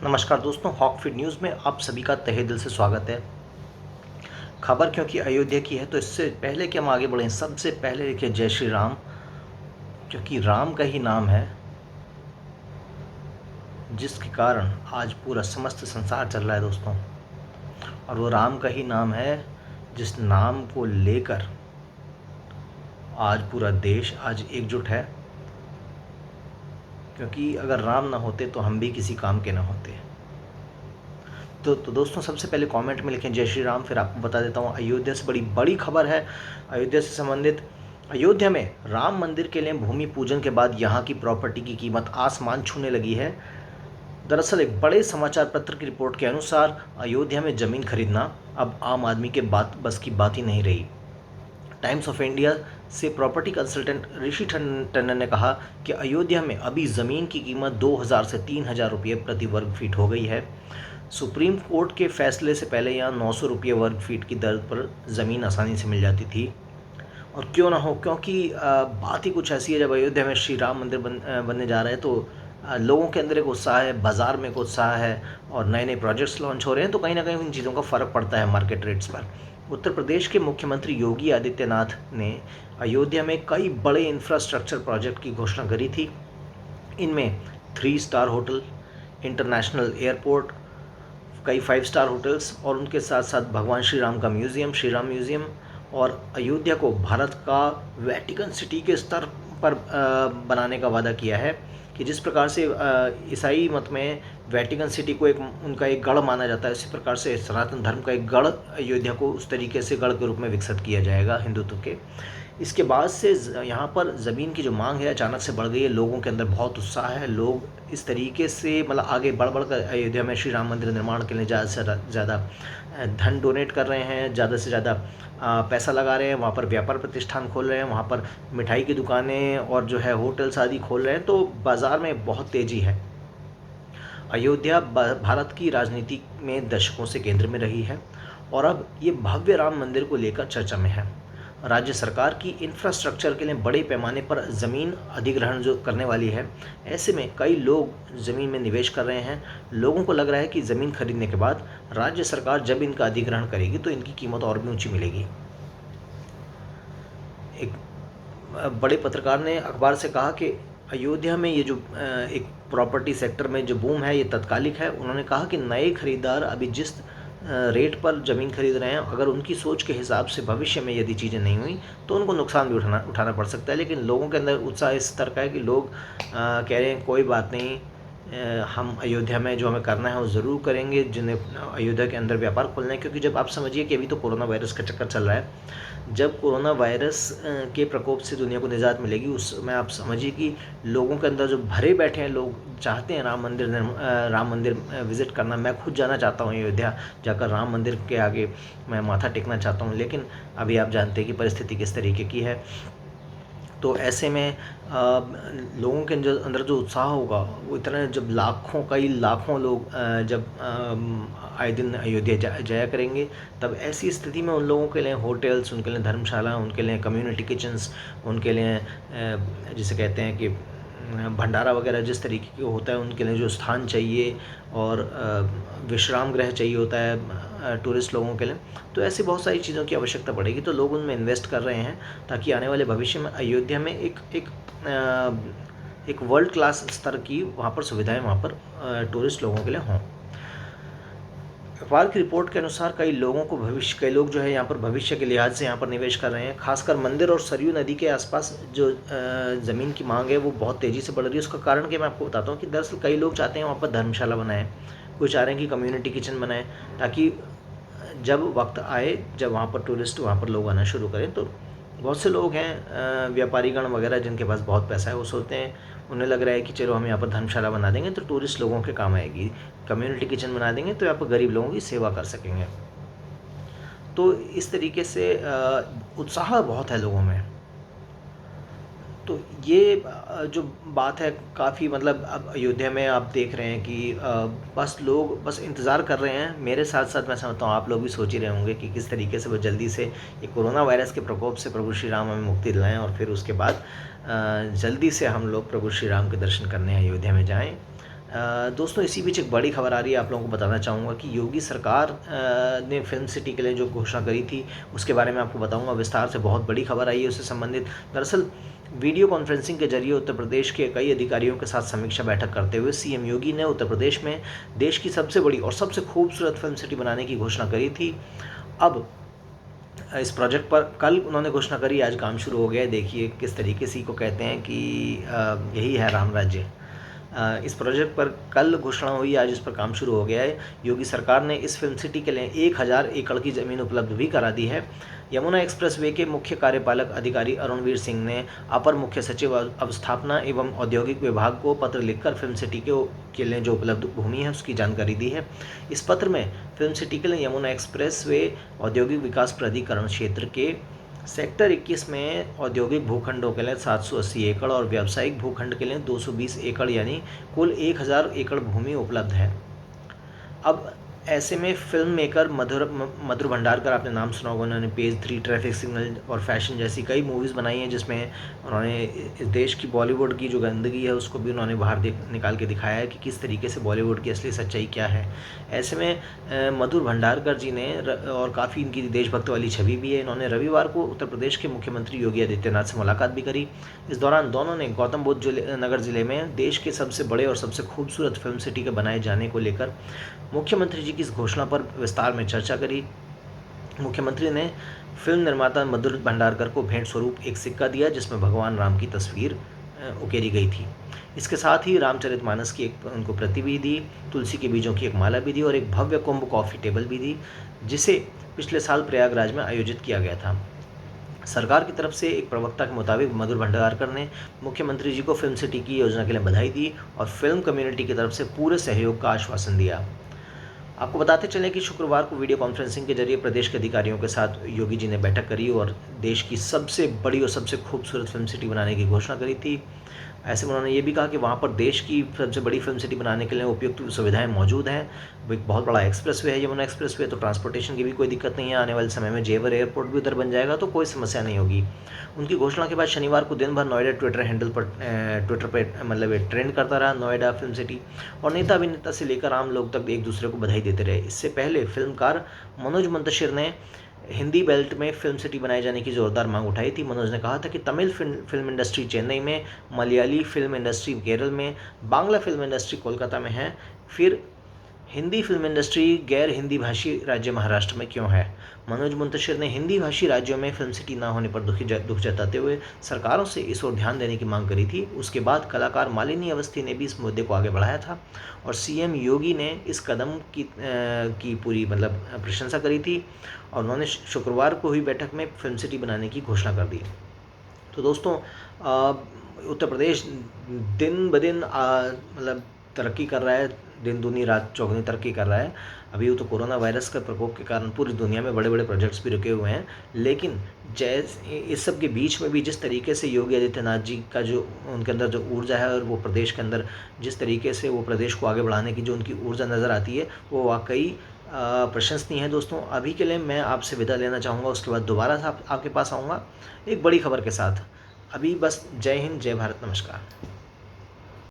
नमस्कार दोस्तों, हॉकफीड न्यूज़ में आप सभी का तहे दिल से स्वागत है। खबर क्योंकि अयोध्या की है तो इससे पहले कि हम आगे बढ़ें, सबसे पहले देखिए जय श्री राम, क्योंकि राम का ही नाम है जिसके कारण आज पूरा समस्त संसार चल रहा है दोस्तों। और वो राम का ही नाम है जिस नाम को लेकर आज पूरा देश आज एकजुट है, क्योंकि अगर राम ना होते तो हम भी किसी काम के ना होते। तो दोस्तों, सबसे पहले कमेंट में लिखें जय श्री राम। फिर आपको बता देता हूँ अयोध्या से बड़ी बड़ी खबर है। अयोध्या से संबंधित, अयोध्या में राम मंदिर के लिए भूमि पूजन के बाद यहाँ की प्रॉपर्टी की कीमत आसमान छूने लगी है। दरअसल एक बड़े समाचार पत्र की रिपोर्ट के अनुसार अयोध्या में ज़मीन खरीदना अब आम आदमी के बस की बात ही नहीं रही। टाइम्स ऑफ इंडिया से प्रॉपर्टी कंसल्टेंट ऋषि टंडन ने कहा कि अयोध्या में अभी ज़मीन की कीमत 2000 से 3000 रुपये प्रति वर्ग फीट हो गई है। सुप्रीम कोर्ट के फैसले से पहले यहाँ 900 रुपये वर्ग फीट की दर पर ज़मीन आसानी से मिल जाती थी। और क्यों ना हो, क्योंकि बात ही कुछ ऐसी है, जब अयोध्या में श्री राम मंदिर बनने जा रहे हैं तो लोगों के अंदर एक उत्साह है, बाज़ार में एक उत्साह है और नए नए प्रोजेक्ट्स लॉन्च हो रहे हैं, तो कहीं ना कहीं इन चीज़ों का फ़र्क पड़ता है मार्केट रेट्स पर। उत्तर प्रदेश के मुख्यमंत्री योगी आदित्यनाथ ने अयोध्या में कई बड़े इंफ्रास्ट्रक्चर प्रोजेक्ट की घोषणा करी थी। इनमें 3 स्टार होटल, इंटरनेशनल एयरपोर्ट, कई 5 स्टार होटल्स और उनके साथ साथ भगवान श्री राम का म्यूज़ियम, श्री राम म्यूज़ियम, और अयोध्या को भारत का वेटिकन सिटी के स्तर पर बनाने का वादा किया है कि जिस प्रकार से ईसाई मत में वेटिकन सिटी को एक उनका एक गढ़ माना जाता है, इसी प्रकार से सनातन धर्म का एक गढ़ अयोध्या को उस तरीके से गढ़ के रूप में विकसित किया जाएगा हिंदुत्व के। इसके बाद से यहाँ पर ज़मीन की जो मांग है अचानक से बढ़ गई है। लोगों के अंदर बहुत उत्साह है, लोग इस तरीके से मतलब आगे बढ़ बढ़ कर अयोध्या में श्री राम मंदिर निर्माण के लिए ज़्यादा से ज़्यादा धन डोनेट कर रहे हैं, ज़्यादा से ज़्यादा पैसा लगा रहे हैं। वहाँ पर व्यापार प्रतिष्ठान खोल रहे हैं, वहाँ पर मिठाई की दुकानें और जो है होटल्स आदि खोल रहे हैं, तो बाज़ार में बहुत तेज़ी है। अयोध्या भारत की राजनीति में दशकों से केंद्र में रही है और अब ये भव्य राम मंदिर को लेकर चर्चा में है। राज्य सरकार की इंफ्रास्ट्रक्चर के लिए बड़े पैमाने पर ज़मीन अधिग्रहण जो करने वाली है, ऐसे में कई लोग ज़मीन में निवेश कर रहे हैं। लोगों को लग रहा है कि ज़मीन खरीदने के बाद राज्य सरकार जब इनका अधिग्रहण करेगी तो इनकी कीमत और भी ऊंची मिलेगी। एक बड़े पत्रकार ने अखबार से कहा कि अयोध्या में ये जो एक प्रॉपर्टी सेक्टर में जो बूम है ये तत्कालिक है। उन्होंने कहा कि नए खरीदार अभी जिस रेट पर ज़मीन खरीद रहे हैं, अगर उनकी सोच के हिसाब से भविष्य में यदि चीज़ें नहीं हुई तो उनको नुकसान भी उठाना पड़ सकता है। लेकिन लोगों के अंदर उत्साह इस स्तर का है कि लोग कह रहे हैं कोई बात नहीं, हम अयोध्या में जो हमें करना है वो ज़रूर करेंगे, जिन्हें अयोध्या के अंदर व्यापार खोलना है। क्योंकि जब आप समझिए कि अभी तो कोरोना वायरस का चक्कर चल रहा है, जब कोरोना वायरस के प्रकोप से दुनिया को निजात मिलेगी उस समय आप समझिए कि लोगों के अंदर जो भरे बैठे हैं, लोग चाहते हैं राम मंदिर विज़िट करना। मैं खुद जाना चाहता हूँ अयोध्या, जाकर राम मंदिर के आगे मैं माथा टेकना चाहता हूँ, लेकिन अभी आप जानते हैं कि परिस्थिति किस तरीके की है। तो ऐसे में लोगों के अंदर जो उत्साह होगा वो इतना, जब कई लाखों लोग जब आए दिन अयोध्या जाया करेंगे, तब ऐसी स्थिति में उन लोगों के लिए होटल्स, उनके लिए धर्मशाला, उनके लिए कम्युनिटी किचन्स, उनके लिए जिसे कहते हैं कि भंडारा वगैरह जिस तरीके के होता है, उनके लिए जो स्थान चाहिए और विश्राम गृह चाहिए होता है टूरिस्ट लोगों के लिए, तो ऐसी बहुत सारी चीज़ों की आवश्यकता पड़ेगी। तो लोग उनमें इन्वेस्ट कर रहे हैं ताकि आने वाले भविष्य में अयोध्या में एक वर्ल्ड क्लास स्तर की वहाँ पर सुविधाएं वहाँ पर टूरिस्ट लोगों के लिए हों। अखबार की रिपोर्ट के अनुसार कई लोग जो है यहाँ पर भविष्य के लिहाज से यहाँ पर निवेश कर रहे हैं। खासकर मंदिर और सरयू नदी के आसपास जो ज़मीन की मांग है वो बहुत तेज़ी से बढ़ रही है। उसका कारण कि मैं आपको बताता हूँ कि दरअसल कई लोग चाहते हैं वहाँ पर धर्मशाला बनाएं, कोई चाह रहे हैं कि कम्युनिटी किचन बनाएं, ताकि जब वक्त आए, जब वहाँ पर टूरिस्ट वहाँ पर लोग आना शुरू करें, तो बहुत से लोग हैं व्यापारीगण वगैरह जिनके पास बहुत पैसा है, वो सोचते हैं, उन्हें लग रहा है कि चलो हम यहाँ पर धर्मशाला बना देंगे तो टूरिस्ट लोगों के काम आएगी, कम्युनिटी किचन बना देंगे तो यहाँ पर गरीब लोगों की सेवा कर सकेंगे। तो इस तरीके से उत्साह बहुत है लोगों में। तो ये जो बात है काफ़ी, मतलब अब अयोध्या में आप देख रहे हैं कि बस लोग बस इंतज़ार कर रहे हैं। मेरे साथ साथ मैं समझता हूँ आप लोग भी सोच ही रहे होंगे कि किस तरीके से वो जल्दी से ये कोरोना वायरस के प्रकोप से प्रभु श्री राम हमें मुक्ति दिलाएं और फिर उसके बाद जल्दी से हम लोग प्रभु श्री राम के दर्शन करने अयोध्या में जाएं। दोस्तों इसी बीच एक बड़ी खबर आ रही है, आप लोगों को बताना चाहूँगा कि योगी सरकार ने फिल्म सिटी के लिए जो घोषणा करी थी उसके बारे में आपको बताऊँगा विस्तार से। बहुत बड़ी खबर आई है उससे संबंधित। दरअसल वीडियो कॉन्फ्रेंसिंग के जरिए उत्तर प्रदेश के कई अधिकारियों के साथ समीक्षा बैठक करते हुए सीएम योगी ने उत्तर प्रदेश में देश की सबसे बड़ी और सबसे खूबसूरत फिल्म सिटी बनाने की घोषणा करी थी। अब इस प्रोजेक्ट पर कल उन्होंने घोषणा करी, आज काम शुरू हो गया है। देखिए किस तरीके से को कहते हैं कि यही है राम राज्य। इस प्रोजेक्ट पर कल घोषणा हुई, आज इस पर काम शुरू हो गया है। योगी सरकार ने इस फिल्म सिटी के लिए 1000 एकड़ की ज़मीन उपलब्ध भी करा दी है। यमुना एक्सप्रेसवे के मुख्य कार्यपालक अधिकारी अरुणवीर सिंह ने अपर मुख्य सचिव अवस्थापना एवं औद्योगिक विभाग को पत्र लिखकर फिल्म सिटी के लिए जो उपलब्ध भूमि है उसकी जानकारी दी है। इस पत्र में फिल्म सिटी के लिए यमुना एक्सप्रेसवे औद्योगिक विकास प्राधिकरण क्षेत्र के सेक्टर 21 में औद्योगिक भूखंडों के लिए 780 एकड़ और व्यावसायिक भूखंड के लिए 220 एकड़ यानी कुल 1000 एकड़ भूमि उपलब्ध है। अब ऐसे में फिल्म मेकर मधुर भंडारकर, आपने नाम सुना होगा, उन्होंने पेज 3, ट्रैफिक सिग्नल और फैशन जैसी कई मूवीज़ बनाई हैं जिसमें उन्होंने इस देश की बॉलीवुड की जो गंदगी है उसको भी उन्होंने बाहर निकाल के दिखाया है कि किस तरीके से बॉलीवुड की असली सच्चाई क्या है। ऐसे में मधुर भंडारकर जी ने और काफ़ी इनकी देशभक्त वाली छवि भी है। इन्होंने रविवार को उत्तर प्रदेश के मुख्यमंत्री योगी आदित्यनाथ से मुलाकात भी करी। इस दौरान दोनों ने गौतम बुद्ध नगर जिले में देश के सबसे बड़े और सबसे खूबसूरत फिल्म सिटी के बनाए जाने को लेकर मुख्यमंत्री जी की इस घोषणा पर विस्तार में चर्चा करी। मुख्यमंत्री ने फिल्म निर्माता मधुर भंडारकर को भेंट स्वरूप एक सिक्का दिया जिसमें भगवान राम की तस्वीर उकेरी गई थी। इसके साथ ही रामचरितमानस की एक उनको प्रति भी दी, तुलसी के बीजों की एक माला भी दी और एक भव्य कुंभ कॉफ़ी टेबल भी दी जिसे पिछले साल प्रयागराज में आयोजित किया गया था। सरकार की तरफ से एक प्रवक्ता के मुताबिक मधुर भंडारकर ने मुख्यमंत्री जी को फिल्म सिटी की योजना के लिए बधाई दी और फिल्म कम्युनिटी की तरफ से पूरे सहयोग का आश्वासन दिया। आपको बताते चलें कि शुक्रवार को वीडियो कॉन्फ्रेंसिंग के जरिए प्रदेश के अधिकारियों के साथ योगी जी ने बैठक करी और देश की सबसे बड़ी और सबसे खूबसूरत फिल्म सिटी बनाने की घोषणा करी थी। ऐसे में उन्होंने ये भी कहा कि वहाँ पर देश की सबसे बड़ी फिल्म सिटी बनाने के लिए उपयुक्त सुविधाएं मौजूद हैं। एक बहुत बड़ा एक्सप्रेसवे है यमुना एक्सप्रेसवे, तो ट्रांसपोर्टेशन की भी कोई दिक्कत नहीं है। आने वाले समय में जेवर एयरपोर्ट भी उधर बन जाएगा तो कोई समस्या नहीं होगी। उनकी घोषणा के बाद शनिवार को दिन भर नोएडा ट्विटर हैंडल पर ट्विटर पर मतलब ट्रेंड करता रहा नोएडा फिल्म सिटी, और नेता अभिनेता से लेकर आम लोग तक एक दूसरे को बधाई देते रहे। इससे पहले फिल्मकार मनोज मुंतशिर ने हिंदी बेल्ट में फिल्म सिटी बनाए जाने की ज़ोरदार मांग उठाई थी। मनोज ने कहा था कि तमिल फिल्म इंडस्ट्री चेन्नई में, मलयाली फिल्म इंडस्ट्री केरल में, बांग्ला फिल्म इंडस्ट्री कोलकाता में है, फिर हिंदी फिल्म इंडस्ट्री गैर हिंदी भाषी राज्य महाराष्ट्र में क्यों है। मनोज मुंतशिर ने हिंदी भाषी राज्यों में फिल्म सिटी ना होने पर दुख जताते हुए सरकारों से इस ओर ध्यान देने की मांग करी थी। उसके बाद कलाकार मालिनी अवस्थी ने भी इस मुद्दे को आगे बढ़ाया था और सीएम योगी ने इस कदम की पूरी प्रशंसा करी थी और उन्होंने शुक्रवार को हुई बैठक में फिल्म सिटी बनाने की घोषणा कर दी। तो दोस्तों उत्तर प्रदेश दिन ब दिन तरक्की कर रहा है, दिन दूनी रात चौगुनी तरक्की कर रहा है। अभी तो कोरोना वायरस का प्रकोप के कारण पूरी दुनिया में बड़े बड़े प्रोजेक्ट्स भी रुके हुए हैं, लेकिन इस सब के बीच में भी जिस तरीके से योगी आदित्यनाथ जी का जो उनके अंदर जो ऊर्जा है और वो प्रदेश के अंदर जिस तरीके से वो प्रदेश को आगे बढ़ाने की जो उनकी ऊर्जा नज़र आती है वो वाकई प्रशंसनीय है। दोस्तों अभी के लिए मैं आपसे विदा लेना चाहूँगा, उसके बाद दोबारा से आपके पास आऊँगा एक बड़ी खबर के साथ। अभी बस जय हिंद, जय भारत, नमस्कार।